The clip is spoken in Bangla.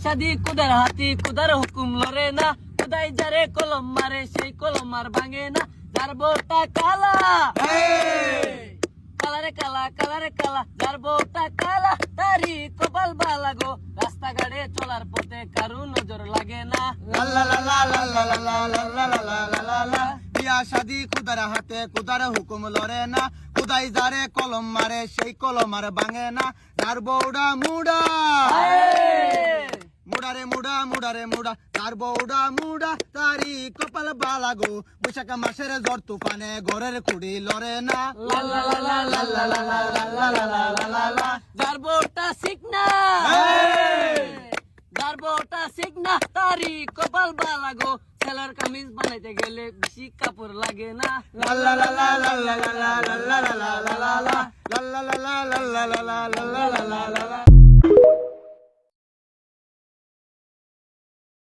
শাদি কুদার হাতি কুদার হুকুম লরে না কুদাই যারে কলম মারে সেই কলম আর ভাঙে না যার বউটা কালা কালারে কালা কালারে কালা যার বউটা কালা তারি কপাল বালা গো রাস্তাঘাটে চলার পথে কারু নজর লাগে না বিয়া শাদি কুদার হাতে কুদার হুকুম লরে না কুদাই যারে কলম মারে সেই কলম আর ভাঙে না যার বউডা মুডা মুডারে মুডা মুডারে মুডা তার বউডা মুডা তারি কপাল বালা গো বৈশাখ মাসের জ্বর তুফানে ঘরের কুড়ি লরে না যার বউটা শিখনা যার বউটা শিখনা তারি কপাল বালা গো ছেলের কামিজ বানাইতে গেলে বেশি কাপড় লাগে না লা